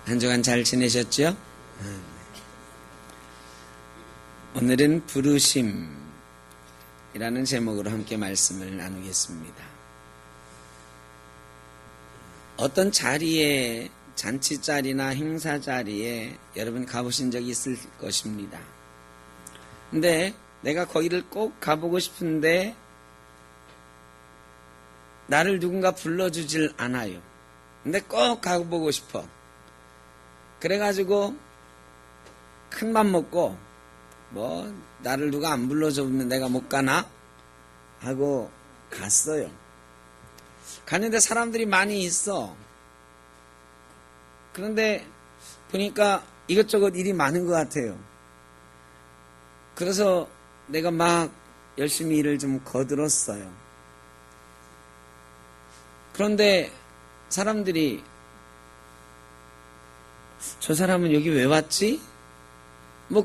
한 주간 잘 지내셨죠? 오늘은 부르심이라는 제목으로 함께 말씀을 나누겠습니다. 어떤 자리에, 잔치 자리나 행사 자리에 여러분 가보신 적이 있을 것입니다. 근데 내가 거기를 꼭 가보고 싶은데 나를 누군가 불러주질 않아요. 근데 꼭 가보고 싶어. 그래가지고 큰 맘 먹고 나를 누가 안 불러주면 내가 못 가나? 하고 갔어요. 갔는데 사람들이 많이 있어. 그런데 보니까 이것저것 일이 많은 것 같아요. 그래서 내가 막 열심히 일을 좀 거들었어요. 그런데 사람들이 저 사람은 여기 왜 왔지?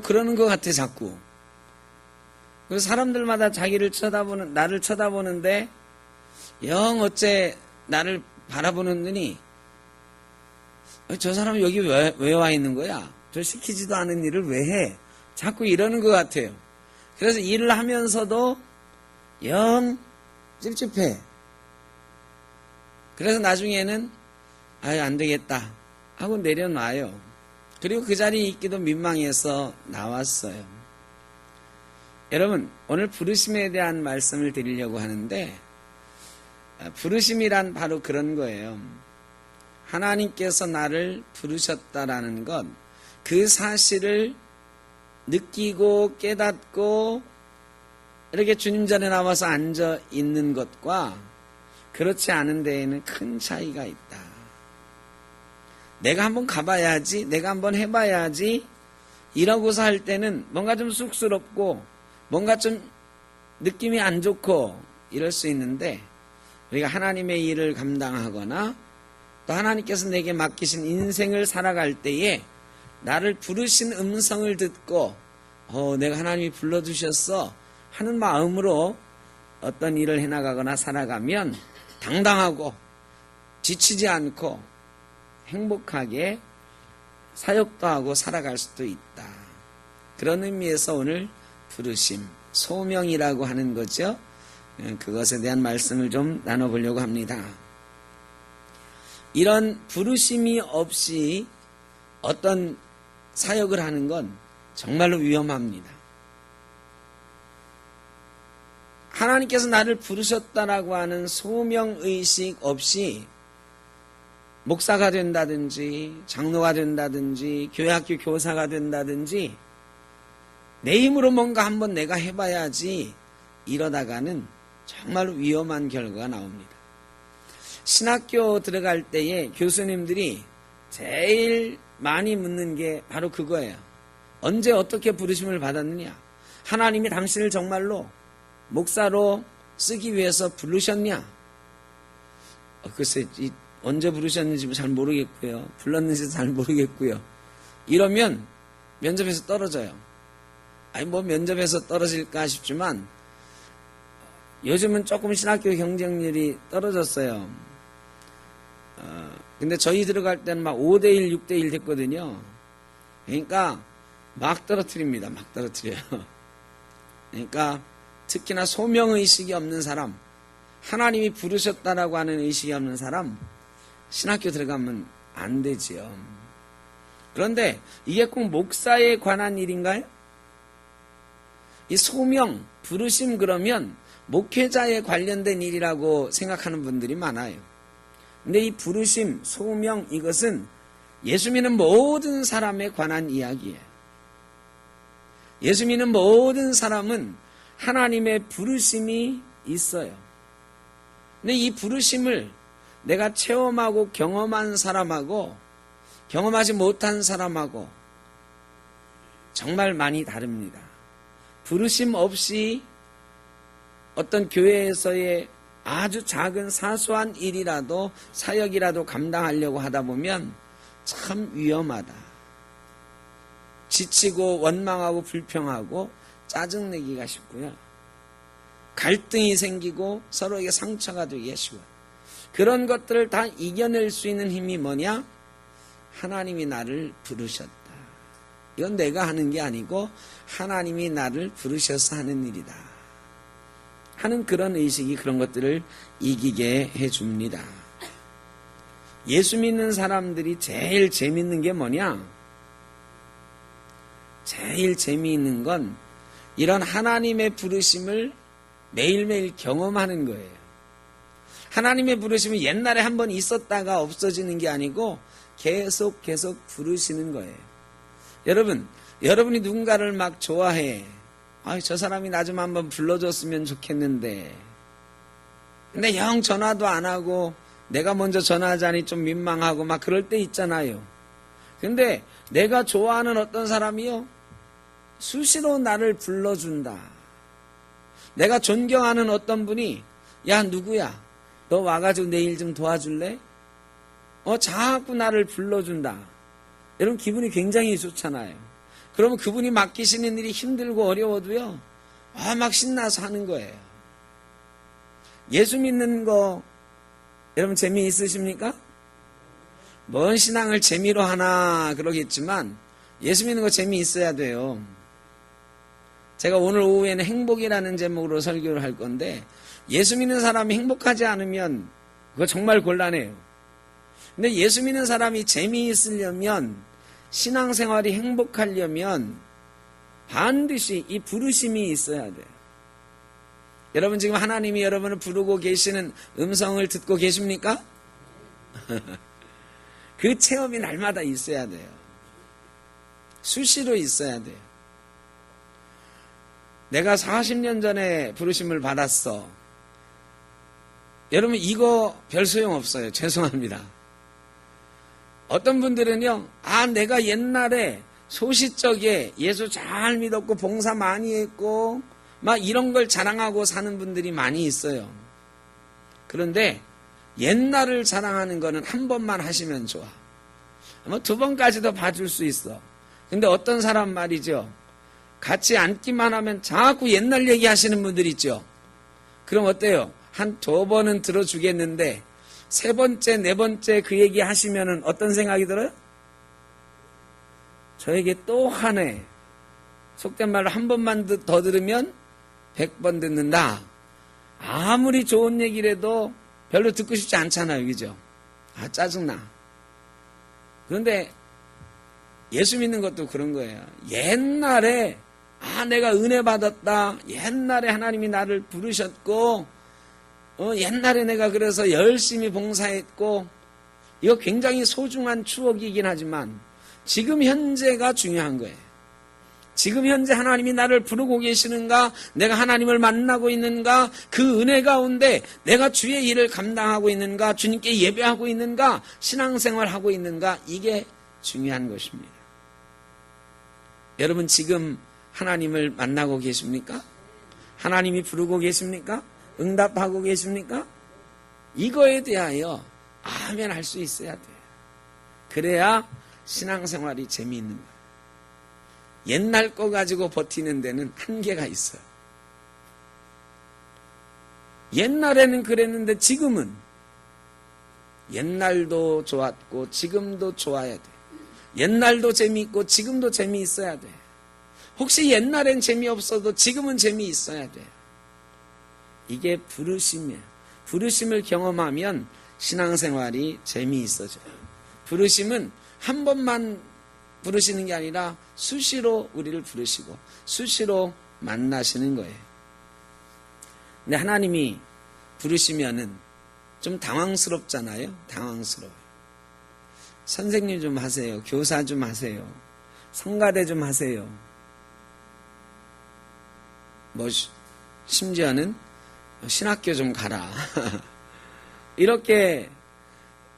그러는 것 같아 자꾸. 그래서 사람들마다 나를 쳐다보는데 영 어째 나를 바라보는 눈이 저 사람은 여기 왜 와 있는 거야? 저 시키지도 않은 일을 왜 해? 자꾸 이러는 것 같아요. 그래서 일을 하면서도 영 찝찝해. 그래서 나중에는 안 되겠다 하고 내려놔요. 그리고 그 자리에 있기도 민망해서 나왔어요. 여러분, 오늘 부르심에 대한 말씀을 드리려고 하는데, 부르심이란 바로 그런 거예요. 하나님께서 나를 부르셨다라는 것, 그 사실을 느끼고 깨닫고 이렇게 주님 전에 나와서 앉아 있는 것과 그렇지 않은 데에는 큰 차이가 있다. 내가 한번 가봐야지, 내가 한번 해봐야지 이러고서 할 때는 뭔가 좀 쑥스럽고 뭔가 좀 느낌이 안 좋고 이럴 수 있는데, 우리가 하나님의 일을 감당하거나 또 하나님께서 내게 맡기신 인생을 살아갈 때에 나를 부르신 음성을 듣고 내가 하나님이 불러주셨어 하는 마음으로 어떤 일을 해나가거나 살아가면 당당하고 지치지 않고 행복하게 사역도 하고 살아갈 수도 있다. 그런 의미에서 오늘 부르심, 소명이라고 하는 거죠. 그것에 대한 말씀을 좀 나눠보려고 합니다. 이런 부르심이 없이 어떤 사역을 하는 건 정말로 위험합니다. 하나님께서 나를 부르셨다라고 하는 소명의식 없이 목사가 된다든지 장로가 된다든지 교회학교 교사가 된다든지 내 힘으로 뭔가 한번 내가 해봐야지 이러다가는 정말 위험한 결과가 나옵니다. 신학교 들어갈 때에 교수님들이 제일 많이 묻는 게 바로 그거예요. 언제 어떻게 부르심을 받았느냐? 하나님이 당신을 정말로 목사로 쓰기 위해서 부르셨냐? 글쎄 언제 부르셨는지 잘 모르겠고요. 불렀는지도 잘 모르겠고요. 이러면 면접에서 떨어져요. 면접에서 떨어질까 싶지만 요즘은 조금 신학교 경쟁률이 떨어졌어요. 근데 저희 들어갈 때는 막 5대1, 6대1 됐거든요. 그러니까 막 떨어뜨립니다. 막 떨어뜨려요. 그러니까 특히나 소명의식이 없는 사람, 하나님이 부르셨다라고 하는 의식이 없는 사람, 신학교 들어가면 안 되지요. 그런데 이게 꼭 목사에 관한 일인가요? 이 소명, 부르심 그러면 목회자에 관련된 일이라고 생각하는 분들이 많아요. 근데 이 부르심, 소명 이것은 예수 믿는 모든 사람에 관한 이야기예요. 예수 믿는 모든 사람은 하나님의 부르심이 있어요. 근데 이 부르심을 내가 체험하고 경험한 사람하고 경험하지 못한 사람하고 정말 많이 다릅니다. 부르심 없이 어떤 교회에서의 아주 작은 사소한 일이라도 사역이라도 감당하려고 하다 보면 참 위험하다. 지치고 원망하고 불평하고 짜증내기가 쉽고요. 갈등이 생기고 서로에게 상처가 되기가 쉬워요. 그런 것들을 다 이겨낼 수 있는 힘이 뭐냐? 하나님이 나를 부르셨다. 이건 내가 하는 게 아니고 하나님이 나를 부르셔서 하는 일이다 하는 그런 의식이 그런 것들을 이기게 해줍니다. 예수 믿는 사람들이 제일 재밌는 게 뭐냐? 제일 재미있는 건 이런 하나님의 부르심을 매일매일 경험하는 거예요. 하나님의 부르심은 옛날에 한번 있었다가 없어지는 게 아니고 계속 부르시는 거예요. 여러분이 누군가를 막 좋아해. 저 사람이 나 좀 한번 불러줬으면 좋겠는데. 근데 영 전화도 안 하고 내가 먼저 전화하자니 좀 민망하고 막 그럴 때 있잖아요. 근데 내가 좋아하는 어떤 사람이요, 수시로 나를 불러준다. 내가 존경하는 어떤 분이, 야 누구야, 너 와가지고 내 일 좀 도와줄래? 자꾸 나를 불러준다. 여러분 기분이 굉장히 좋잖아요. 그러면 그분이 맡기시는 일이 힘들고 어려워도요, 막 신나서 하는 거예요. 예수 믿는 거 여러분 재미있으십니까? 뭔 신앙을 재미로 하나 그러겠지만 예수 믿는 거 재미있어야 돼요. 제가 오늘 오후에는 행복이라는 제목으로 설교를 할 건데, 예수 믿는 사람이 행복하지 않으면 그거 정말 곤란해요. 근데 예수 믿는 사람이 재미있으려면, 신앙생활이 행복하려면 반드시 이 부르심이 있어야 돼요. 여러분 지금 하나님이 여러분을 부르고 계시는 음성을 듣고 계십니까? 그 체험이 날마다 있어야 돼요. 수시로 있어야 돼요. 내가 40년 전에 부르심을 받았어. 여러분 이거 별 소용 없어요. 죄송합니다. 어떤 분들은요, 내가 옛날에 소시적에 예수 잘 믿었고 봉사 많이 했고 막 이런 걸 자랑하고 사는 분들이 많이 있어요. 그런데 옛날을 자랑하는 거는 한 번만 하시면 좋아. 뭐 두 번까지도 봐줄 수 있어. 근데 어떤 사람 말이죠, 같이 앉기만 하면 자꾸 옛날 얘기하시는 분들 있죠. 그럼 어때요? 한 두 번은 들어주겠는데 세 번째, 네 번째 그 얘기 하시면은 어떤 생각이 들어요? 저에게 또 하네. 속된 말로 한 번만 더 들으면 100번 듣는다. 아무리 좋은 얘기를 해도 별로 듣고 싶지 않잖아요. 그죠? 짜증나. 그런데 예수 믿는 것도 그런 거예요. 옛날에 내가 은혜 받았다. 옛날에 하나님이 나를 부르셨고 옛날에 내가 그래서 열심히 봉사했고, 이거 굉장히 소중한 추억이긴 하지만 지금 현재가 중요한 거예요. 지금 현재 하나님이 나를 부르고 계시는가, 내가 하나님을 만나고 있는가, 그 은혜 가운데 내가 주의 일을 감당하고 있는가, 주님께 예배하고 있는가, 신앙생활하고 있는가, 이게 중요한 것입니다. 여러분 지금 하나님을 만나고 계십니까? 하나님이 부르고 계십니까? 응답하고 계십니까? 이거에 대하여 아멘 할 수 있어야 돼요. 그래야 신앙생활이 재미있는 거예요. 옛날 거 가지고 버티는 데는 한계가 있어요. 옛날에는 그랬는데 지금은, 옛날도 좋았고 지금도 좋아야 돼. 옛날도 재미있고 지금도 재미있어야 돼. 혹시 옛날엔 재미없어도 지금은 재미있어야 돼. 이게 부르심이에요. 부르심을 경험하면 신앙생활이 재미있어져요. 부르심은 한 번만 부르시는 게 아니라 수시로 우리를 부르시고 수시로 만나시는 거예요. 근데 하나님이 부르시면은 좀 당황스럽잖아요. 당황스러워요. 선생님 좀 하세요. 교사 좀 하세요. 성가대 좀 하세요. 심지어는 신학교 좀 가라. 이렇게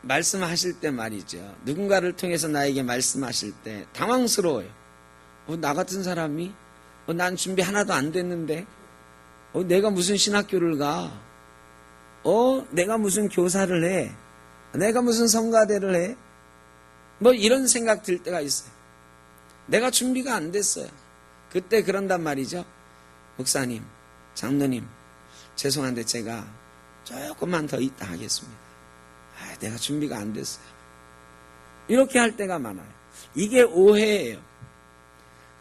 말씀하실 때 말이죠. 누군가를 통해서 나에게 말씀하실 때 당황스러워요. 나 같은 사람이 난 준비 하나도 안 됐는데 내가 무슨 신학교를 가? 내가 무슨 교사를 해? 내가 무슨 성가대를 해? 이런 생각 들 때가 있어요. 내가 준비가 안 됐어요. 그때 그런단 말이죠. 목사님, 장로님, 죄송한데 제가 조금만 더 있다 하겠습니다. 내가 준비가 안 됐어요. 이렇게 할 때가 많아요. 이게 오해예요.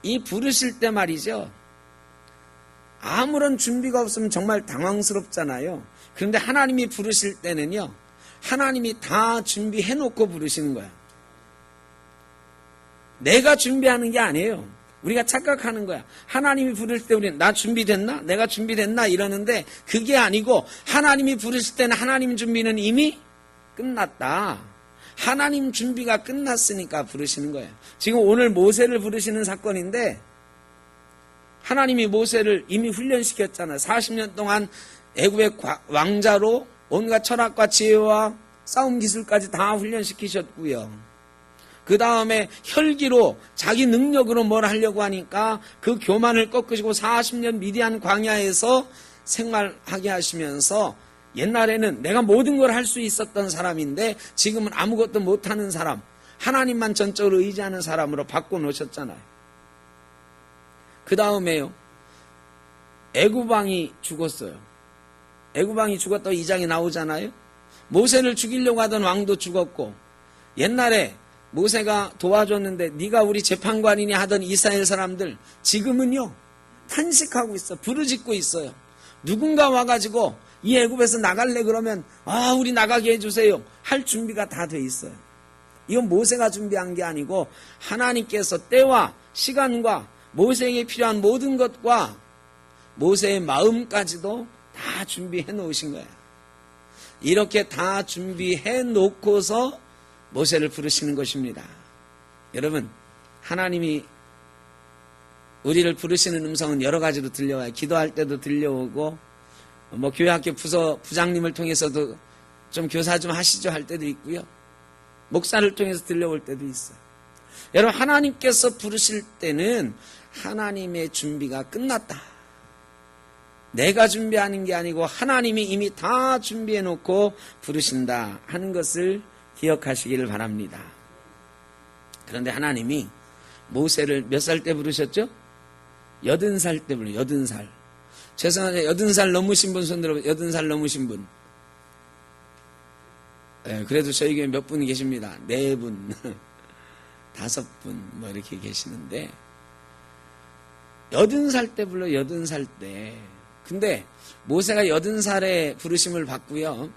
이 부르실 때 말이죠. 아무런 준비가 없으면 정말 당황스럽잖아요. 그런데 하나님이 부르실 때는요. 하나님이 다 준비해 놓고 부르시는 거야. 내가 준비하는 게 아니에요. 우리가 착각하는 거야. 하나님이 부를 때 우리는 나 준비됐나? 내가 준비됐나? 이러는데 그게 아니고 하나님이 부르실 때는 하나님 준비는 이미 끝났다. 하나님 준비가 끝났으니까 부르시는 거예요. 지금 오늘 모세를 부르시는 사건인데 하나님이 모세를 이미 훈련시켰잖아요. 40년 동안 애굽의 왕자로 온갖 철학과 지혜와 싸움 기술까지 다 훈련시키셨고요. 그 다음에 혈기로 자기 능력으로 뭘 하려고 하니까 그 교만을 꺾으시고 40년 미디안 광야에서 생활하게 하시면서 옛날에는 내가 모든 걸 할 수 있었던 사람인데 지금은 아무것도 못하는 사람, 하나님만 전적으로 의지하는 사람으로 바꿔놓으셨잖아요. 그 다음에요. 애굽왕이 죽었어요. 애굽왕이 죽었다고 2장에 나오잖아요. 모세를 죽이려고 하던 왕도 죽었고 옛날에 모세가 도와줬는데 네가 우리 재판관이니 하던 이스라엘 사람들 지금은요 탄식하고 있어. 부르짖고 있어요. 누군가 와가지고 이 애굽에서 나갈래 그러면 우리 나가게 해주세요. 할 준비가 다 돼 있어요. 이건 모세가 준비한 게 아니고 하나님께서 때와 시간과 모세에게 필요한 모든 것과 모세의 마음까지도 다 준비해 놓으신 거예요. 이렇게 다 준비해 놓고서 모세를 부르시는 것입니다. 여러분, 하나님이 우리를 부르시는 음성은 여러 가지로 들려와요. 기도할 때도 들려오고 교회학교 부장님을 통해서도 좀 교사 좀 하시죠 할 때도 있고요. 목사를 통해서 들려올 때도 있어요. 여러분, 하나님께서 부르실 때는 하나님의 준비가 끝났다. 내가 준비하는 게 아니고 하나님이 이미 다 준비해 놓고 부르신다 하는 것을 기억하시기를 바랍니다. 그런데 하나님이 모세를 몇 살 때 부르셨죠? 80살 때 불러요. 80살. 죄송하죠. 80살 넘으신 분 손 들어보세요. 80살 넘으신 분. 네, 그래도 저희 교회 몇 분 계십니다. 4분, 5분 이렇게 계시는데 80살 때 불러요. 80살 때. 근데 모세가 80살에 부르심을 받고요.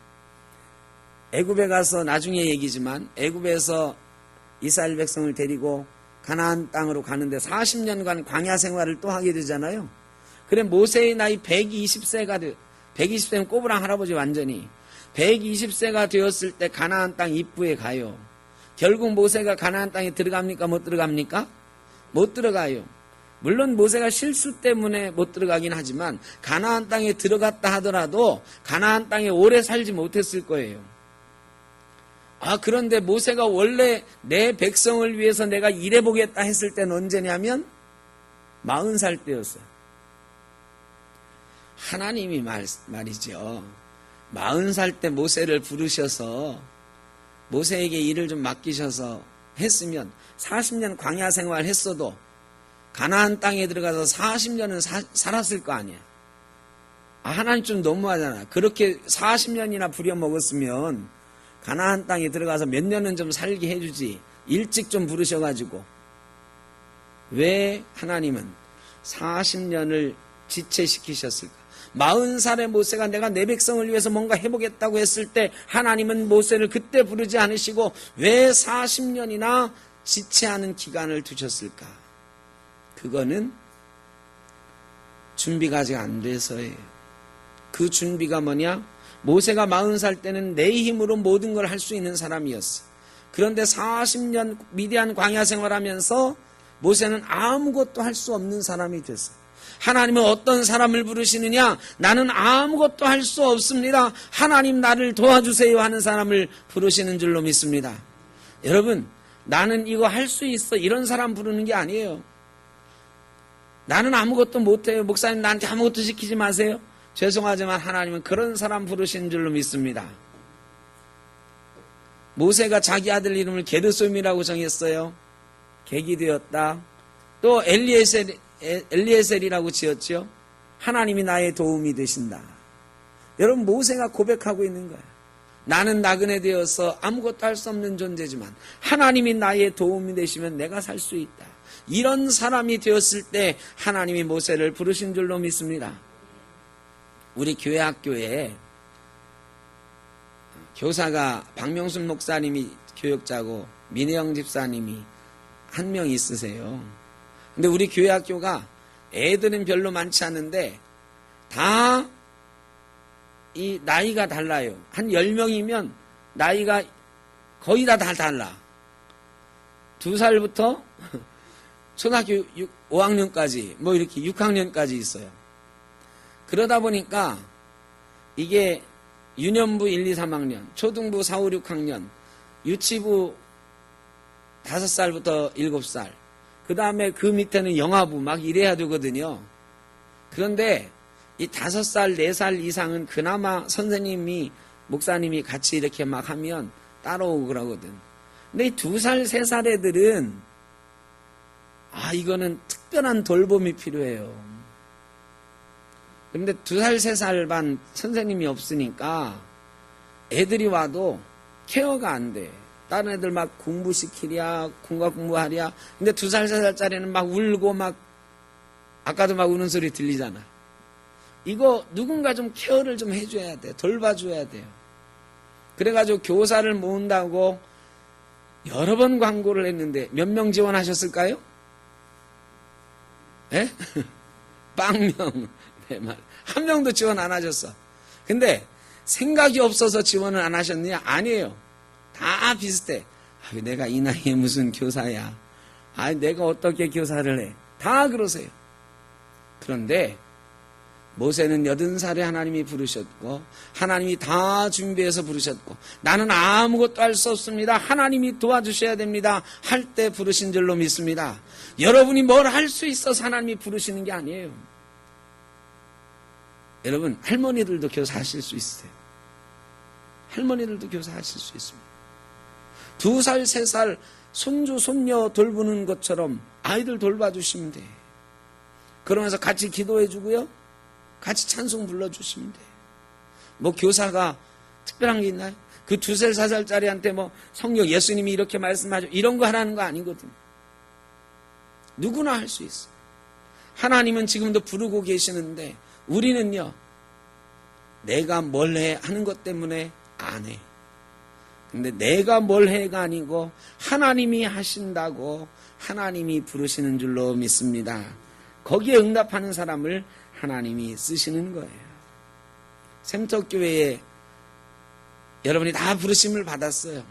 애굽에 가서 나중에 얘기지만 애굽에서 이스라엘 백성을 데리고 가나안 땅으로 가는데 40년간 광야 생활을 또 하게 되잖아요. 그래 모세의 나이 120세면 꼬부랑 할아버지 완전히 120세가 되었을 때 가나안 땅 입구에 가요. 결국 모세가 가나안 땅에 들어갑니까? 못 들어갑니까? 못 들어가요. 물론 모세가 실수 때문에 못 들어가긴 하지만 가나안 땅에 들어갔다 하더라도 가나안 땅에 오래 살지 못했을 거예요. 그런데 모세가 원래 내 백성을 위해서 내가 일해보겠다 했을 때는 언제냐면 40살 때였어요. 하나님이 말이죠. 40살 때 모세를 부르셔서 모세에게 일을 좀 맡기셔서 했으면 40년 광야 생활 했어도 가나안 땅에 들어가서 40년은 살았을 거 아니야. 하나님 좀 너무하잖아. 그렇게 40년이나 부려먹었으면 가나안 땅에 들어가서 몇 년은 좀 살게 해주지. 일찍 좀 부르셔가지고. 왜 하나님은 40년을 지체시키셨을까? 40살의 모세가 내가 내 백성을 위해서 뭔가 해보겠다고 했을 때 하나님은 모세를 그때 부르지 않으시고 왜 40년이나 지체하는 기간을 두셨을까? 그거는 준비가 아직 안 돼서예요. 그 준비가 뭐냐? 모세가 40살 때는 내 힘으로 모든 걸 할 수 있는 사람이었어. 그런데 40년 미디안 광야 생활하면서 모세는 아무것도 할 수 없는 사람이 됐어. 하나님은 어떤 사람을 부르시느냐? 나는 아무것도 할 수 없습니다. 하나님 나를 도와주세요 하는 사람을 부르시는 줄로 믿습니다. 여러분, 나는 이거 할 수 있어 이런 사람 부르는 게 아니에요. 나는 아무것도 못해요. 목사님 나한테 아무것도 시키지 마세요. 죄송하지만 하나님은 그런 사람 부르신 줄로 믿습니다. 모세가 자기 아들 이름을 게르솜이라고 정했어요. 객이 되었다. 또 엘리에셀이라고 지었죠. 하나님이 나의 도움이 되신다. 여러분 모세가 고백하고 있는 거예요. 나는 나그네 되어서 아무것도 할 수 없는 존재지만 하나님이 나의 도움이 되시면 내가 살 수 있다. 이런 사람이 되었을 때 하나님이 모세를 부르신 줄로 믿습니다. 우리 교회 학교에 교사가 박명순 목사님이 교역자고 민혜영 집사님이 한 명 있으세요. 근데 우리 교회 학교가 애들은 별로 많지 않은데 다 이 나이가 달라요. 한 10명이면 나이가 거의 다 달라. 2살부터 초등학교 5학년까지 뭐 이렇게 6학년까지 있어요. 그러다 보니까 이게 유년부 1, 2, 3학년, 초등부 4, 5, 6학년, 유치부 5살부터 7살, 그 다음에 그 밑에는 영아부 막 이래야 되거든요. 그런데 이 5살, 4살 이상은 그나마 선생님이, 목사님이 같이 이렇게 막 하면 따라오고 그러거든. 근데 이 2살, 3살 애들은, 이거는 특별한 돌봄이 필요해요. 근데 2살, 3살 반 선생님이 없으니까 애들이 와도 케어가 안 돼. 다른 애들 막 공부시키랴, 공부하랴. 근데 2살, 3살짜리는 막 울고 막, 아까도 막 우는 소리 들리잖아. 이거 누군가 좀 케어를 좀 해줘야 돼. 돌봐줘야 돼요. 그래가지고 교사를 모은다고 여러 번 광고를 했는데 몇 명 지원하셨을까요? 예? 빵명. 네, 한 명도 지원 안 하셨어. 근데 생각이 없어서 지원을 안 하셨느냐? 아니에요. 다 비슷해. 내가 이 나이에 무슨 교사야. 내가 어떻게 교사를 해. 다 그러세요. 그런데 모세는 80살에 하나님이 부르셨고 하나님이 다 준비해서 부르셨고 나는 아무것도 할 수 없습니다. 하나님이 도와주셔야 됩니다. 할 때 부르신 줄로 믿습니다. 여러분이 뭘 할 수 있어서 하나님이 부르시는 게 아니에요. 여러분 할머니들도 교사하실 수 있어요. 할머니들도 교사하실 수 있습니다. 2살, 3살 손주, 손녀 돌보는 것처럼 아이들 돌봐주시면 돼. 그러면서 같이 기도해 주고요. 같이 찬송 불러주시면 돼. 뭐 교사가 특별한 게 있나요? 그 2살, 4살짜리한테 뭐 성경 예수님이 이렇게 말씀하죠. 이런 거 하라는 거 아니거든. 누구나 할 수 있어. 하나님은 지금도 부르고 계시는데 우리는요. 내가 뭘 해 하는 것 때문에 안 해. 근데 내가 뭘 해가 아니고 하나님이 하신다고 하나님이 부르시는 줄로 믿습니다. 거기에 응답하는 사람을 하나님이 쓰시는 거예요. 샘터교회에 여러분이 다 부르심을 받았어요.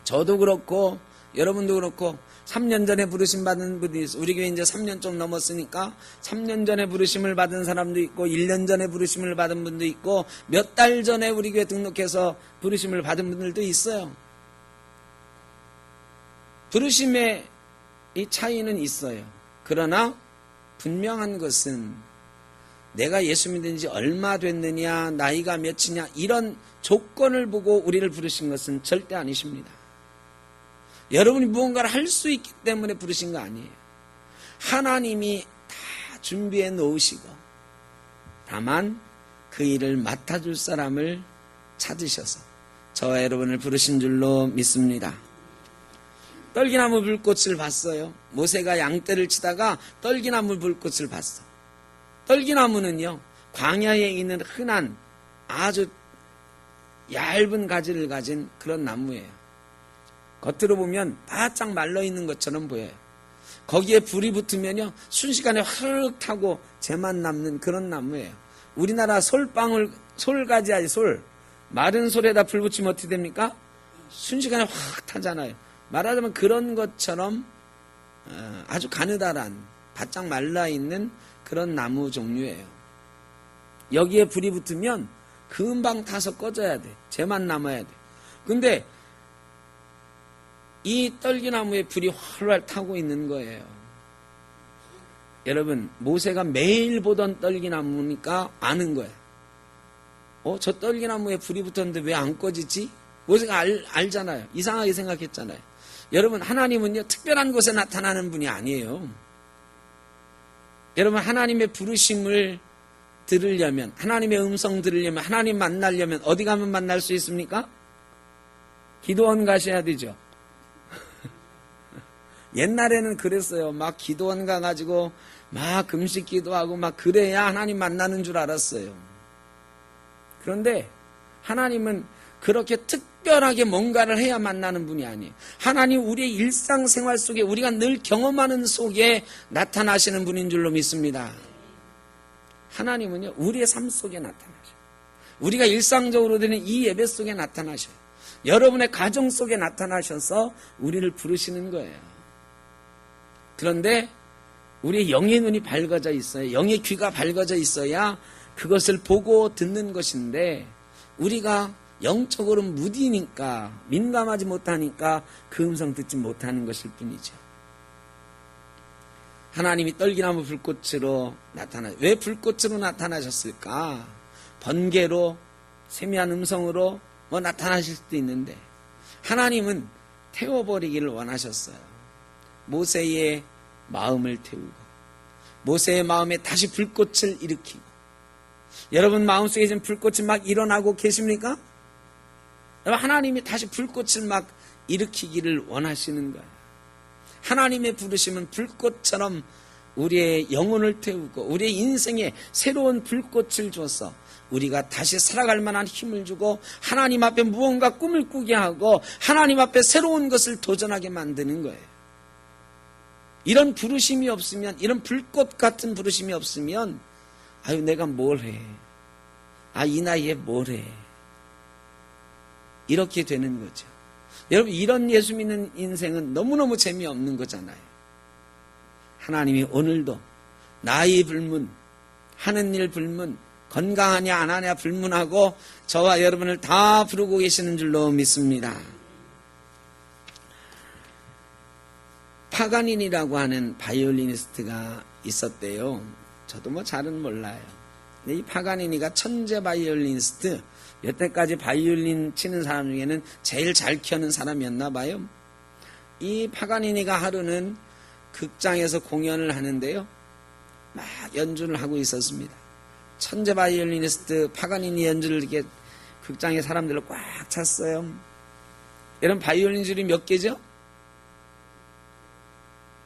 저도 그렇고 여러분도 그렇고 3년 전에 부르심 받은 분이 있어요. 우리 교회 이제 3년 좀 넘었으니까 3년 전에 부르심을 받은 사람도 있고 1년 전에 부르심을 받은 분도 있고 몇 달 전에 우리 교회 등록해서 부르심을 받은 분들도 있어요. 부르심의 이 차이는 있어요. 그러나 분명한 것은 내가 예수 믿은 지 얼마 됐느냐, 나이가 몇이냐 이런 조건을 보고 우리를 부르신 것은 절대 아니십니다. 여러분이 무언가를 할 수 있기 때문에 부르신 거 아니에요. 하나님이 다 준비해 놓으시고 다만 그 일을 맡아줄 사람을 찾으셔서 저와 여러분을 부르신 줄로 믿습니다. 떨기나무 불꽃을 봤어요. 모세가 양떼를 치다가 떨기나무 불꽃을 봤어. 떨기나무는요, 광야에 있는 흔한 아주 얇은 가지를 가진 그런 나무예요. 겉으로 보면 바짝 말라있는 것처럼 보여요. 거기에 불이 붙으면요, 순식간에 화르륵 타고 재만 남는 그런 나무예요. 우리나라 솔가지 아니 솔. 마른 솔에다 불 붙이면 어떻게 됩니까? 순식간에 확 타잖아요. 말하자면 그런 것처럼 아주 가느다란 바짝 말라있는 그런 나무 종류예요. 여기에 불이 붙으면 금방 타서 꺼져야 돼. 재만 남아야 돼. 근데 이 떨기나무에 불이 활활 타고 있는 거예요. 여러분, 모세가 매일 보던 떨기나무니까 아는 거예요. 저 떨기나무에 불이 붙었는데 왜 안 꺼지지? 모세가 알잖아요. 이상하게 생각했잖아요. 여러분, 하나님은요, 특별한 곳에 나타나는 분이 아니에요. 여러분, 하나님의 부르심을 들으려면, 하나님의 음성 들으려면, 하나님 만나려면 어디 가면 만날 수 있습니까? 기도원 가셔야 되죠. 옛날에는 그랬어요. 막 기도원 가가지고 막 금식 기도하고 막 그래야 하나님 만나는 줄 알았어요. 그런데 하나님은 그렇게 특별하게 뭔가를 해야 만나는 분이 아니에요. 하나님 우리의 일상생활 속에 우리가 늘 경험하는 속에 나타나시는 분인 줄로 믿습니다. 하나님은요, 우리의 삶 속에 나타나셔요. 우리가 일상적으로 드리는 이 예배 속에 나타나셔요. 여러분의 가정 속에 나타나셔서 우리를 부르시는 거예요. 그런데 우리의 영의 눈이 밝아져 있어요. 영의 귀가 밝아져 있어야 그것을 보고 듣는 것인데, 우리가 영적으로 무디니까, 민감하지 못하니까 그 음성 듣지 못하는 것일 뿐이죠. 하나님이 떨기나무 불꽃으로 왜 불꽃으로 나타나셨을까? 번개로, 세미한 음성으로 나타나실 수도 있는데, 하나님은 태워버리기를 원하셨어요. 모세의 마음을 태우고, 모세의 마음에 다시 불꽃을 일으키고. 여러분 마음속에 지금 불꽃이 막 일어나고 계십니까? 하나님이 다시 불꽃을 막 일으키기를 원하시는 거예요. 하나님의 부르심은 불꽃처럼 우리의 영혼을 태우고 우리의 인생에 새로운 불꽃을 줘서 우리가 다시 살아갈 만한 힘을 주고 하나님 앞에 무언가 꿈을 꾸게 하고 하나님 앞에 새로운 것을 도전하게 만드는 거예요. 이런 부르심이 없으면, 이런 불꽃 같은 부르심이 없으면, 아유 내가 뭘 해, 이 나이에 뭘 해, 이렇게 되는 거죠. 여러분, 이런 예수 믿는 인생은 너무너무 재미없는 거잖아요. 하나님이 오늘도 나이 불문, 하는 일 불문, 건강하냐 안 하냐 불문하고 저와 여러분을 다 부르고 계시는 줄로 믿습니다. 파가닌이라고 하는 바이올리니스트가 있었대요. 저도 잘은 몰라요. 근데 이 파가니니가 천재 바이올리니스트, 여태까지 바이올린 치는 사람 중에는 제일 잘 켜는 사람이었나 봐요. 이 파가니니가 하루는 극장에서 공연을 하는데요, 막 연주를 하고 있었습니다. 천재 바이올리니스트 파가니니 연주를 이렇게 극장에 사람들로 꽉 찼어요. 여러분, 바이올린 줄이 몇 개죠?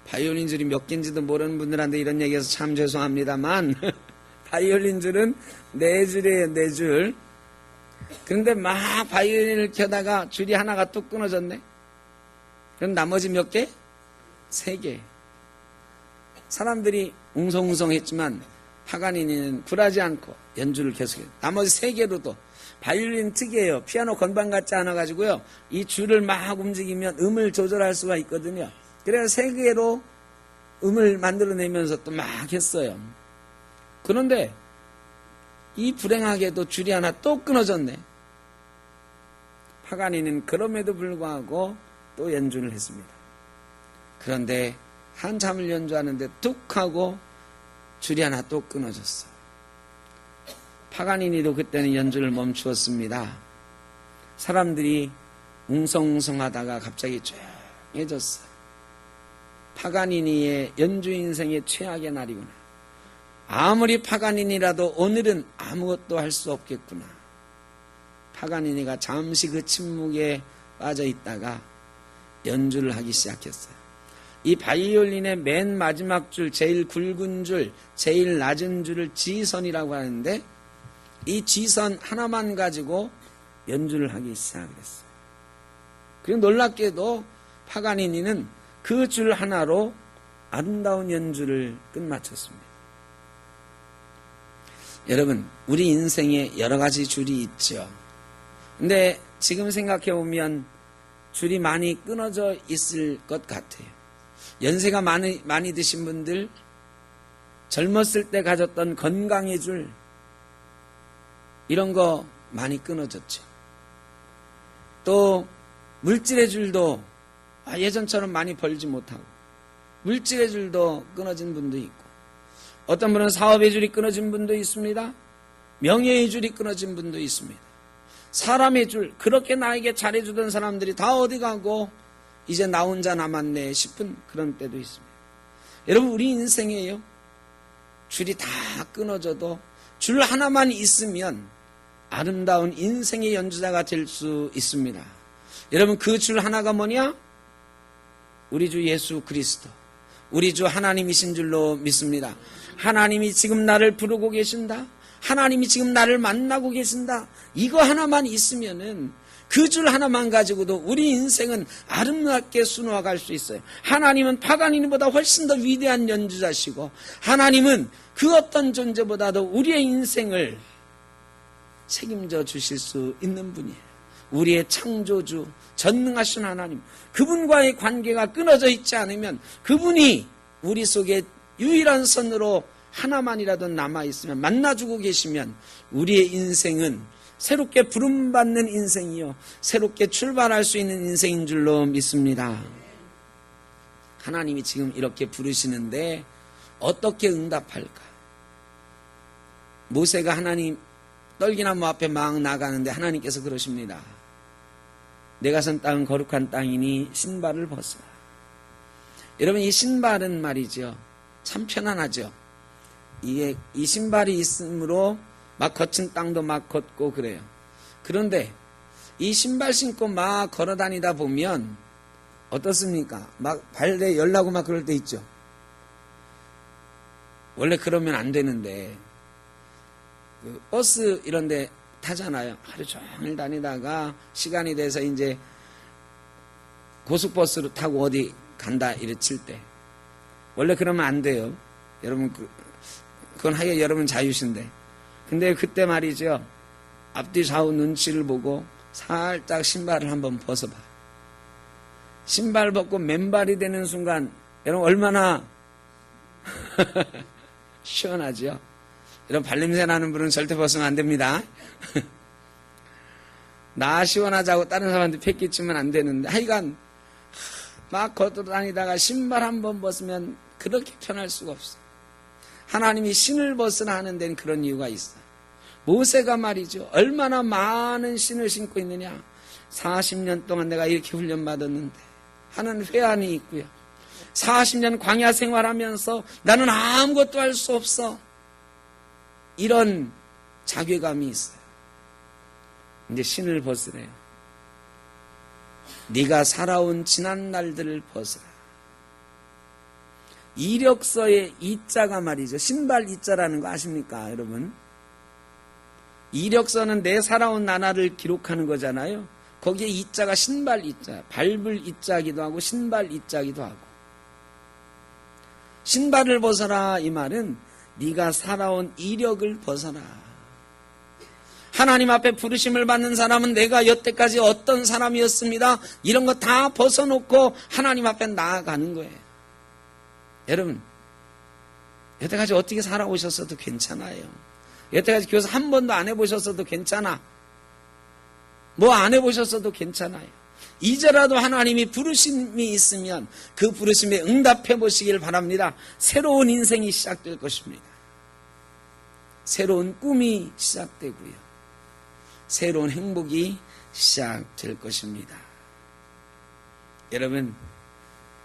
바이올린 줄이 몇 개인지도 모르는 분들한테 이런 얘기해서 참 죄송합니다만 바이올린 줄은 4줄이에요. 4줄. 그런데 막 바이올린을 켜다가 줄이 하나가 뚝 끊어졌네. 그럼 나머지 몇 개? 3개. 사람들이 웅성웅성했지만 파가니니는 굴하지 않고 연주를 계속해요. 나머지 3개로도. 바이올린 특이해요. 피아노 건반 같지 않아가지고요, 이 줄을 막 움직이면 음을 조절할 수가 있거든요. 그래서 3개로 음을 만들어내면서 또 막 했어요. 그런데 이 불행하게도 줄이 하나 또 끊어졌네. 파가니는 그럼에도 불구하고 또 연주를 했습니다. 그런데 한참을 연주하는데 뚝 하고 줄이 하나 또 끊어졌어요. 파가니니도 그때는 연주를 멈추었습니다. 사람들이 웅성웅성하다가 갑자기 조용해졌어요. 파가니니의 연주 인생의 최악의 날이구나. 아무리 파가니니라도 오늘은 아무것도 할 수 없겠구나. 파가니니가 잠시 그 침묵에 빠져 있다가 연주를 하기 시작했어요. 이 바이올린의 맨 마지막 줄, 제일 굵은 줄, 제일 낮은 줄을 G선이라고 하는데, 이 G선 하나만 가지고 연주를 하기 시작했어요. 그리고 놀랍게도 파가니니는 그 줄 하나로 아름다운 연주를 끝마쳤습니다. 여러분, 우리 인생에 여러 가지 줄이 있죠. 근데 지금 생각해 보면 줄이 많이 끊어져 있을 것 같아요. 연세가 많이 드신 분들, 젊었을 때 가졌던 건강의 줄, 이런 거 많이 끊어졌죠. 또 물질의 줄도 예전처럼 많이 벌지 못하고, 물질의 줄도 끊어진 분도 있고, 어떤 분은 사업의 줄이 끊어진 분도 있습니다. 명예의 줄이 끊어진 분도 있습니다. 사람의 줄, 그렇게 나에게 잘해주던 사람들이 다 어디 가고 이제 나 혼자 남았네 싶은 그런 때도 있습니다. 여러분, 우리 인생에요, 줄이 다 끊어져도 줄 하나만 있으면 아름다운 인생의 연주자가 될 수 있습니다. 여러분, 그 줄 하나가 뭐냐? 우리 주 예수 그리스도, 우리 주 하나님이신 줄로 믿습니다. 하나님이 지금 나를 부르고 계신다. 하나님이 지금 나를 만나고 계신다. 이거 하나만 있으면은, 그 줄 하나만 가지고도 우리 인생은 아름답게 수놓아갈 수 있어요. 하나님은 파가니니보다 훨씬 더 위대한 연주자시고, 하나님은 그 어떤 존재보다도 우리의 인생을 책임져 주실 수 있는 분이에요. 우리의 창조주, 전능하신 하나님, 그분과의 관계가 끊어져 있지 않으면, 그분이 우리 속에 유일한 선으로 하나만이라도 남아있으면, 만나주고 계시면 우리의 인생은 새롭게 부름받는 인생이요, 새롭게 출발할 수 있는 인생인 줄로 믿습니다. 하나님이 지금 이렇게 부르시는데 어떻게 응답할까? 모세가 하나님 떨기나무 앞에 막 나가는데 하나님께서 그러십니다. 내가 선 땅은 거룩한 땅이니 신발을 벗어라. 여러분, 이 신발은 말이죠, 참 편안하죠. 이 신발이 있으므로 막 거친 땅도 막 걷고 그래요. 그런데 이 신발 신고 막 걸어 다니다 보면 어떻습니까? 막 발에 열나고 막 그럴 때 있죠. 원래 그러면 안 되는데, 그 버스 이런 데 타잖아요. 하루 종일 다니다가 시간이 돼서 이제 고속버스로 타고 어디 간다 이래 칠 때, 원래 그러면 안 돼요. 여러분, 그건 하여 여러분 자유신데. 근데 그때 말이죠, 앞뒤 좌우 눈치를 보고 살짝 신발을 한번 벗어봐. 신발 벗고 맨발이 되는 순간 여러분 얼마나 시원하죠. 여러분, 발냄새 나는 분은 절대 벗으면 안 됩니다. 나 시원하자고 다른 사람한테 패끼치면 안 되는데, 하여간 막 걸어다니다가 신발 한번 벗으면 그렇게 편할 수가 없어. 하나님이 신을 벗으라 하는 데는 그런 이유가 있어. 모세가 말이죠, 얼마나 많은 신을 신고 있느냐. 40년 동안 내가 이렇게 훈련받았는데 하는 회한이 있고요. 40년 광야 생활하면서 나는 아무것도 할 수 없어, 이런 자괴감이 있어요. 이제 신을 벗으래요. 네가 살아온 지난 날들을 벗으라. 이력서의 이자가 말이죠, 신발 이자라는 거 아십니까, 여러분? 이력서는 내 살아온 나날을 기록하는 거잖아요. 거기에 이자가 신발 이자, 밟을 이자기도 하고 신발 이자기도 하고. 신발을 벗어라, 이 말은 네가 살아온 이력을 벗어라. 하나님 앞에 부르심을 받는 사람은 내가 여태까지 어떤 사람이었습니다, 이런 거 다 벗어놓고 하나님 앞에 나아가는 거예요. 여러분, 여태까지 어떻게 살아오셨어도 괜찮아요. 여태까지 교사 한 번도 안 해보셨어도 괜찮아. 뭐 안 해보셨어도 괜찮아요. 이제라도 하나님이 부르심이 있으면 그 부르심에 응답해 보시길 바랍니다. 새로운 인생이 시작될 것입니다. 새로운 꿈이 시작되고요, 새로운 행복이 시작될 것입니다. 여러분,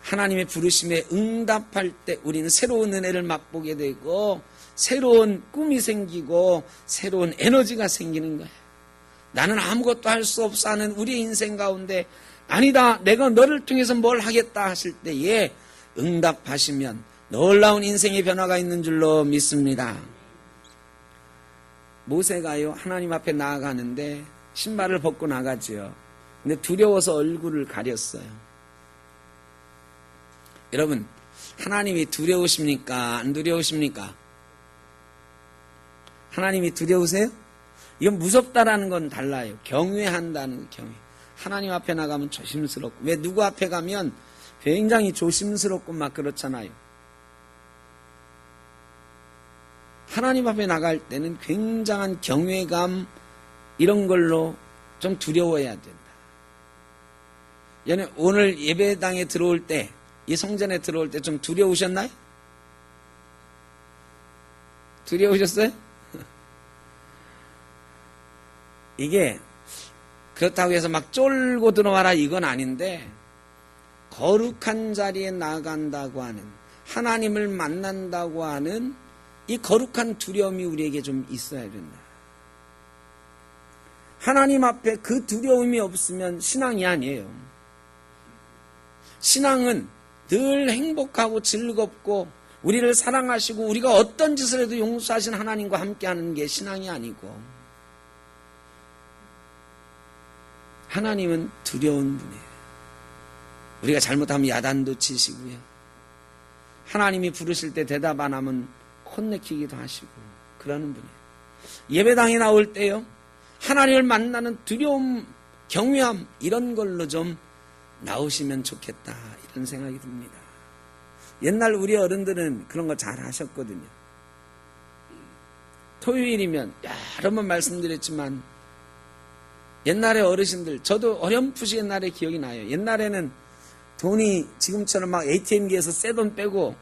하나님의 부르심에 응답할 때 우리는 새로운 은혜를 맛보게 되고 새로운 꿈이 생기고 새로운 에너지가 생기는 거예요. 나는 아무것도 할 수 없어 하는 우리의 인생 가운데, 아니다, 내가 너를 통해서 뭘 하겠다 하실 때에 응답하시면 놀라운 인생의 변화가 있는 줄로 믿습니다. 모세가요, 하나님 앞에 나아가는데 신발을 벗고 나가지요. 근데 두려워서 얼굴을 가렸어요. 여러분, 하나님이 두려우십니까? 안 두려우십니까? 하나님이 두려우세요? 이건 무섭다라는 건 달라요. 경외한다는 거, 경외. 하나님 앞에 나가면 조심스럽고, 왜 누구 앞에 가면 굉장히 조심스럽고 막 그렇잖아요. 하나님 앞에 나갈 때는 굉장한 경외감, 이런 걸로 좀 두려워해야 된다. 오늘 예배당에 들어올 때, 이 성전에 들어올 때 좀 두려우셨나요? 두려우셨어요? 이게 그렇다고 해서 막 쫄고 들어와라 이건 아닌데, 거룩한 자리에 나간다고 하는, 하나님을 만난다고 하는 이 거룩한 두려움이 우리에게 좀 있어야 된다. 하나님 앞에 그 두려움이 없으면 신앙이 아니에요. 신앙은 늘 행복하고 즐겁고 우리를 사랑하시고 우리가 어떤 짓을 해도 용서하신 하나님과 함께하는 게 신앙이 아니고, 하나님은 두려운 분이에요. 우리가 잘못하면 야단도 치시고요. 하나님이 부르실 때 대답 안 하면 혼내키기도 하시고 그러는 분이에요. 예배당에 나올 때요, 하나님을 만나는 두려움, 경외함 이런 걸로 좀 나오시면 좋겠다 이런 생각이 듭니다. 옛날 우리 어른들은 그런 거 잘 하셨거든요. 토요일이면 여러 번 말씀드렸지만 옛날에 어르신들, 저도 어렴풋이 옛날에 기억이 나요. 옛날에는 돈이 지금처럼 막 ATM기에서 새 돈 빼고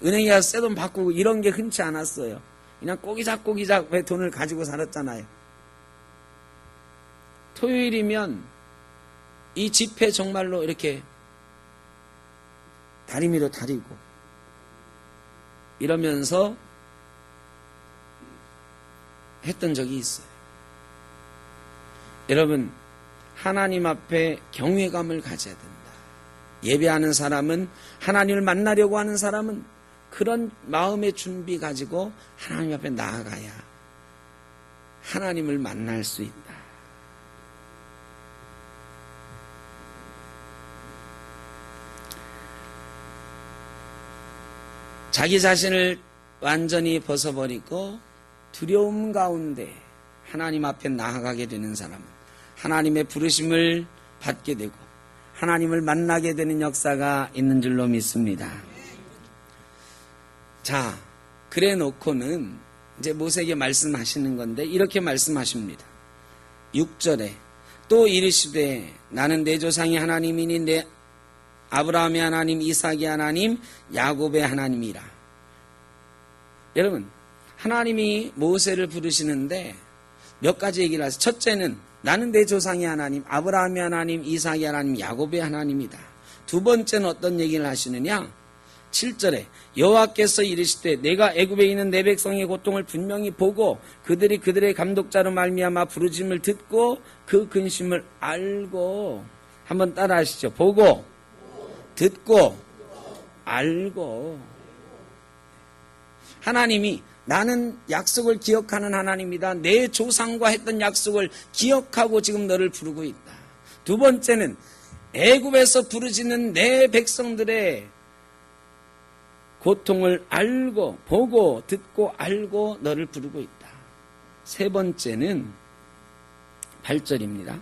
은행에 가서 새 돈 바꾸고 이런 게 흔치 않았어요. 그냥 꼬기작 왜 돈을 가지고 살았잖아요. 토요일이면 이 지폐 정말로 이렇게 다리미로 다리고 이러면서 했던 적이 있어요. 여러분, 하나님 앞에 경외감을 가져야 된다. 예배하는 사람은, 하나님을 만나려고 하는 사람은 그런 마음의 준비 가지고 하나님 앞에 나아가야 하나님을 만날 수 있다. 자기 자신을 완전히 벗어버리고 두려움 가운데 하나님 앞에 나아가게 되는 사람은 하나님의 부르심을 받게 되고 하나님을 만나게 되는 역사가 있는 줄로 믿습니다. 자, 그래 놓고는 이제 모세에게 말씀하시는 건데 이렇게 말씀하십니다. 6절에 또 이르시되 나는 내 조상의 하나님이니 내 아브라함의 하나님, 이삭의 하나님, 야곱의 하나님이라. 여러분, 하나님이 모세를 부르시는데 몇 가지 얘기를 하세요. 첫째는 나는 내 조상의 하나님, 아브라함의 하나님, 이삭의 하나님, 야곱의 하나님이다. 두 번째는 어떤 얘기를 하시느냐? 7절에 여호와께서 이르시되 내가 애굽에 있는 내 백성의 고통을 분명히 보고 그들이 그들의 감독자로 말미암아 부르짐을 듣고 그 근심을 알고. 한번 따라 하시죠. 보고, 듣고, 알고. 하나님이 나는 약속을 기억하는 하나님이다. 내 조상과 했던 약속을 기억하고 지금 너를 부르고 있다. 두 번째는 애굽에서 부르짖는 내 백성들의 고통을 알고, 보고, 듣고, 알고 너를 부르고 있다. 세 번째는 8절입니다.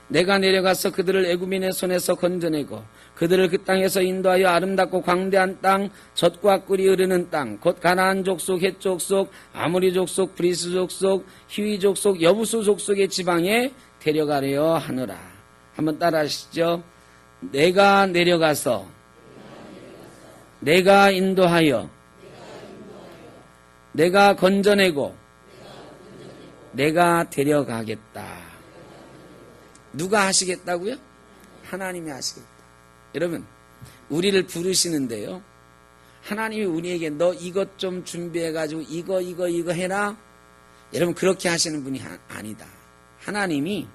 내가 내려가서 그들을 애굽인의 손에서 건져내고 그들을 그 땅에서 인도하여 아름답고 광대한 땅, 젖과 꿀이 흐르는 땅, 곧 가나안 족속, 헷 족속, 아모리 족속, 브리스 족속, 히위 족속, 여부수 족속의 지방에 데려가려 하노라. 한번 따라 하시죠. 내가 내려가서 내가 인도하여 내가 건져내고 내가 데려가겠다. 누가 하시겠다고요? 하나님이 하시겠다. 여러분, 우리를 부르시는데요, 하나님이 우리에게 너 이것 좀 준비해가지고 이거 해라. 여러분, 그렇게 하시는 분이 아니다. 하나님이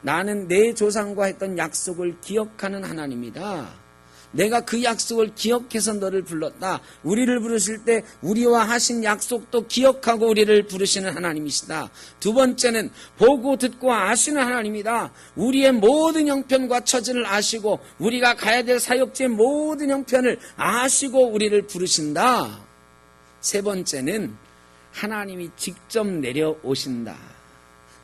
나는 내 조상과 했던 약속을 기억하는 하나님이다. 내가 그 약속을 기억해서 너를 불렀다. 우리를 부르실 때 우리와 하신 약속도 기억하고 우리를 부르시는 하나님이시다. 두 번째는 보고 듣고 아시는 하나님이다. 우리의 모든 형편과 처지를 아시고 우리가 가야 될 사역지의 모든 형편을 아시고 우리를 부르신다. 세 번째는 하나님이 직접 내려오신다.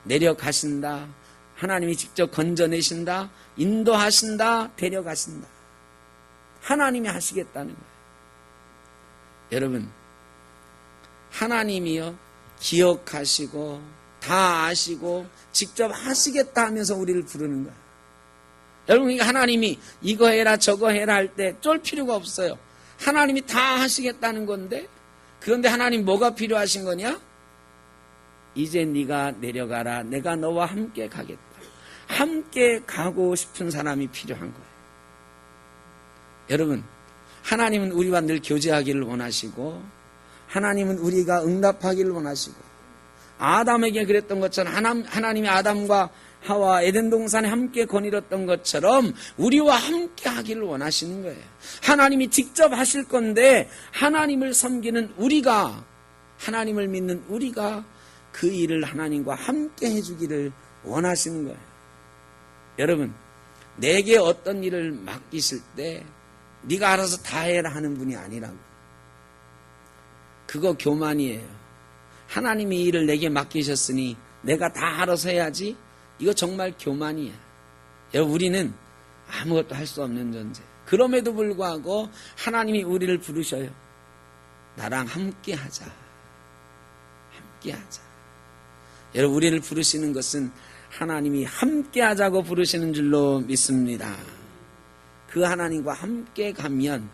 내려가신다. 하나님이 직접 건져내신다. 인도하신다. 데려가신다. 하나님이 하시겠다는 거예요. 여러분, 하나님이요, 기억하시고 다 아시고 직접 하시겠다 하면서 우리를 부르는 거예요. 여러분, 하나님이 이거 해라 저거 해라 할 때 쫄 필요가 없어요. 하나님이 다 하시겠다는 건데, 그런데 하나님 뭐가 필요하신 거냐? 이제 네가 내려가라. 내가 너와 함께 가겠다. 함께 가고 싶은 사람이 필요한 거예요. 여러분, 하나님은 우리와 늘 교제하기를 원하시고 하나님은 우리가 응답하기를 원하시고, 아담에게 그랬던 것처럼 하나님이 아담과 하와 에덴 동산에 함께 거닐었던 것처럼 우리와 함께 하기를 원하시는 거예요. 하나님이 직접 하실 건데 하나님을 섬기는 우리가, 하나님을 믿는 우리가 그 일을 하나님과 함께 해주기를 원하시는 거예요. 여러분, 내게 어떤 일을 맡기실 때 네가 알아서 다 해라 하는 분이 아니라고. 그거 교만이에요. 하나님이 이 일을 내게 맡기셨으니 내가 다 알아서 해야지. 이거 정말 교만이야. 여러분, 우리는 아무것도 할 수 없는 존재. 그럼에도 불구하고 하나님이 우리를 부르셔요. 나랑 함께 하자. 함께 하자. 여러분, 우리를 부르시는 것은 하나님이 함께 하자고 부르시는 줄로 믿습니다. 그 하나님과 함께 가면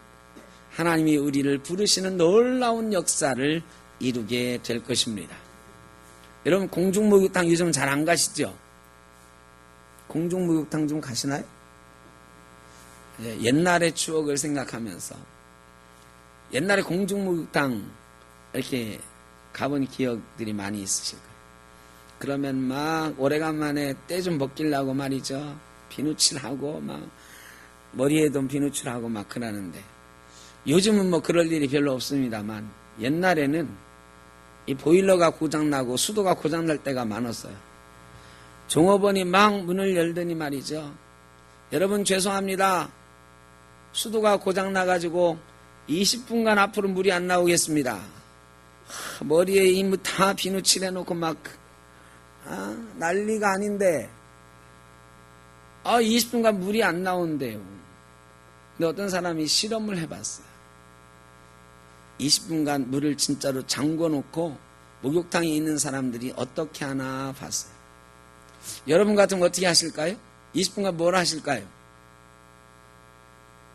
하나님이 우리를 부르시는 놀라운 역사를 이루게 될 것입니다. 여러분, 공중목욕탕 요즘 잘 안 가시죠? 공중목욕탕 좀 가시나요? 옛날의 추억을 생각하면서 옛날에 공중목욕탕 이렇게 가본 기억들이 많이 있으실 거예요. 그러면 막 오래간만에 때 좀 벗기려고 말이죠. 비누칠하고 막 머리에도 비누칠하고 막 그러는데, 요즘은 뭐 그럴 일이 별로 없습니다만 옛날에는 이 보일러가 고장나고 수도가 고장날 때가 많았어요. 종업원이 막 문을 열더니 말이죠. 여러분 죄송합니다. 수도가 고장나가지고 20분간 앞으로 물이 안 나오겠습니다. 머리에 이미 다 비누칠해놓고 막 난리가 아닌데 20분간 물이 안 나온대요. 근데 어떤 사람이 실험을 해봤어요. 20분간 물을 진짜로 잠궈놓고 목욕탕에 있는 사람들이 어떻게 하나 봤어요. 여러분 같으면 어떻게 하실까요? 20분간 뭘 하실까요?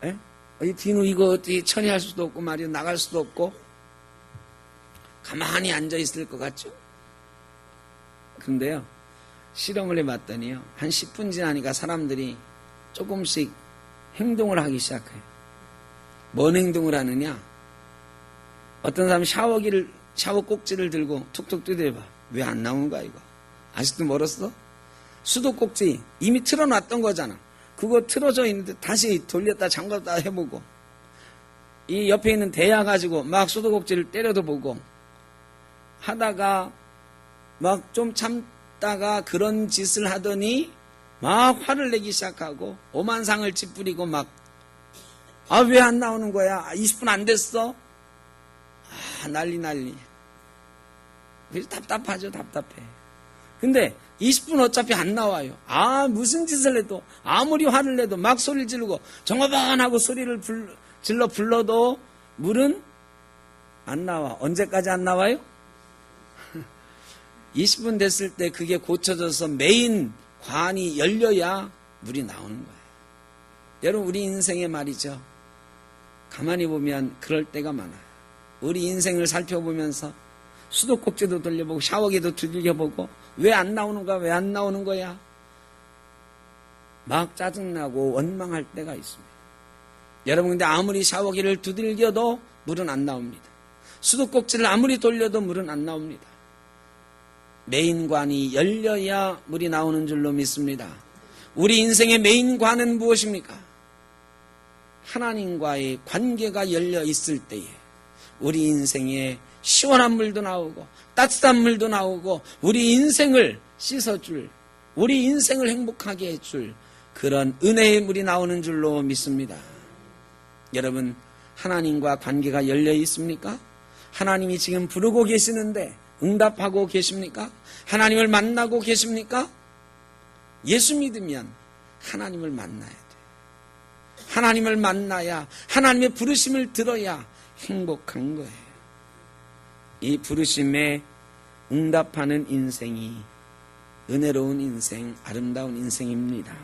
에? 이 비누 이거 어떻게 처리할 수도 없고 말이야, 나갈 수도 없고 가만히 앉아 있을 것 같죠? 근데요, 실험을 해봤더니요, 한 10분 지나니까 사람들이 조금씩 행동을 하기 시작해요. 뭔 행동을 하느냐? 어떤 사람은 샤워 꼭지를 들고 툭툭 두드려봐. 왜 안 나오는 거야 이거? 아직도 멀었어? 수도 꼭지 이미 틀어놨던 거잖아. 그거 틀어져 있는데 다시 돌렸다 잠갔다 해보고, 이 옆에 있는 대야 가지고 막 수도 꼭지를 때려도 보고 하다가 막 좀 참다가 그런 짓을 하더니 막 화를 내기 시작하고 오만상을 찌푸리고 막 왜 안 나오는 거야? 20분 안 됐어? 난리. 그래서 답답하죠, 답답해. 근데 20분 어차피 안 나와요. 무슨 짓을 해도, 아무리 화를 내도 막 소리를 지르고 정화반하고 소리를 질러 불러도 물은 안 나와. 언제까지 안 나와요? 20분 됐을 때 그게 고쳐져서 메인 관이 열려야 물이 나오는 거예요. 여러분, 우리 인생에 말이죠, 가만히 보면 그럴 때가 많아요. 우리 인생을 살펴보면서 수도꼭지도 돌려보고 샤워기도 두들겨보고 왜 안 나오는 거야? 왜 안 나오는 거야? 막 짜증나고 원망할 때가 있습니다. 여러분, 근데 아무리 샤워기를 두들겨도 물은 안 나옵니다. 수도꼭지를 아무리 돌려도 물은 안 나옵니다. 메인관이 열려야 물이 나오는 줄로 믿습니다. 우리 인생의 메인관은 무엇입니까? 하나님과의 관계가 열려 있을 때에 우리 인생에 시원한 물도 나오고 따뜻한 물도 나오고 우리 인생을 씻어줄, 우리 인생을 행복하게 해줄 그런 은혜의 물이 나오는 줄로 믿습니다. 여러분, 하나님과 관계가 열려 있습니까? 하나님이 지금 부르고 계시는데 응답하고 계십니까? 하나님을 만나고 계십니까? 예수 믿으면 하나님을 만나야 돼요. 하나님을 만나야, 하나님의 부르심을 들어야 행복한 거예요. 이 부르심에 응답하는 인생이 은혜로운 인생, 아름다운 인생입니다.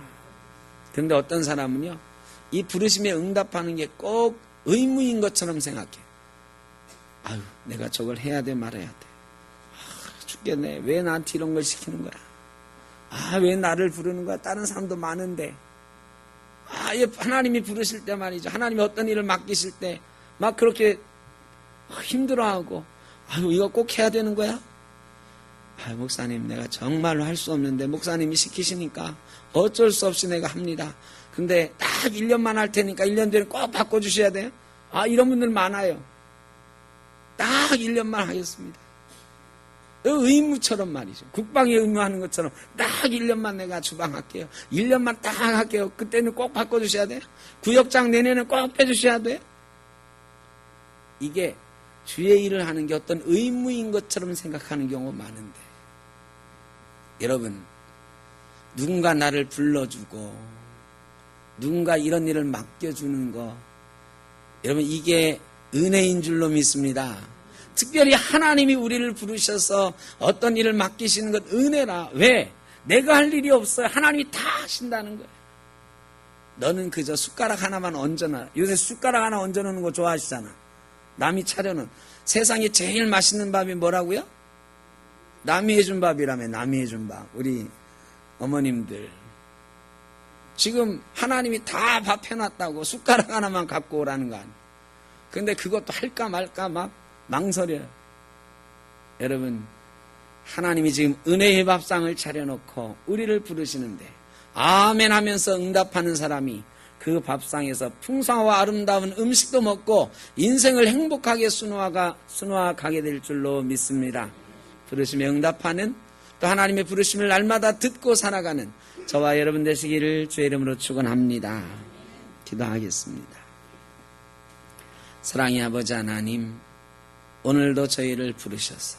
그런데 어떤 사람은요, 이 부르심에 응답하는 게 꼭 의무인 것처럼 생각해. 내가 저걸 해야 돼, 말아야 돼. 죽겠네. 왜 나한테 이런 걸 시키는 거야? 왜 나를 부르는 거야? 다른 사람도 많은데. 하나님이 부르실 때 말이죠. 하나님이 어떤 일을 맡기실 때 막 그렇게 힘들어하고, 아유, 이거 꼭 해야 되는 거야? 아유, 목사님, 내가 정말로 할 수 없는데, 목사님이 시키시니까 어쩔 수 없이 내가 합니다. 근데 딱 1년만 할 테니까 1년 뒤에 꼭 바꿔주셔야 돼요? 이런 분들 많아요. 딱 1년만 하겠습니다. 의무처럼 말이죠. 국방에 의무하는 것처럼 딱 1년만 내가 주방할게요. 1년만 딱 할게요. 그때는 꼭 바꿔주셔야 돼요. 구역장 내내는 꼭 빼주셔야 돼요. 이게 주의 일을 하는 게 어떤 의무인 것처럼 생각하는 경우가 많은데, 여러분, 누군가 나를 불러주고 누군가 이런 일을 맡겨주는 거, 여러분, 이게 은혜인 줄로 믿습니다. 특별히 하나님이 우리를 부르셔서 어떤 일을 맡기시는 것 은혜라. 왜? 내가 할 일이 없어요. 하나님이 다 하신다는 거예요. 너는 그저 숟가락 하나만 얹어놔. 요새 숟가락 하나 얹어놓는 거 좋아하시잖아. 남이 차려놓은. 세상에 제일 맛있는 밥이 뭐라고요? 남이 해준 밥이라며. 남이 해준 밥. 우리 어머님들. 지금 하나님이 다 밥 해놨다고 숟가락 하나만 갖고 오라는 거 아니에요. 근데 그것도 할까 말까 막 망설여요. 여러분, 하나님이 지금 은혜의 밥상을 차려놓고 우리를 부르시는데 아멘 하면서 응답하는 사람이 그 밥상에서 풍성하고 아름다운 음식도 먹고 인생을 행복하게 수놓아가게 될 줄로 믿습니다. 부르심에 응답하는, 또 하나님의 부르심을 날마다 듣고 살아가는 저와 여러분 되시기를 주의 이름으로 축원합니다. 기도하겠습니다. 사랑의 아버지 하나님, 오늘도 저희를 부르셔서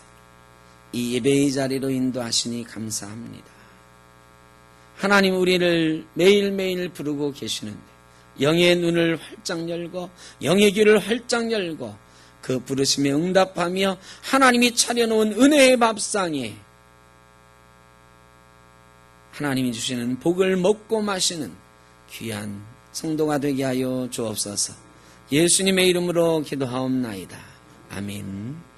이 예배의 자리로 인도하시니 감사합니다. 하나님, 우리를 매일매일 부르고 계시는데 영의 눈을 활짝 열고 영의 귀를 활짝 열고 그 부르심에 응답하며 하나님이 차려놓은 은혜의 밥상에 하나님이 주시는 복을 먹고 마시는 귀한 성도가 되게 하여 주옵소서. 예수님의 이름으로 기도하옵나이다. 아멘.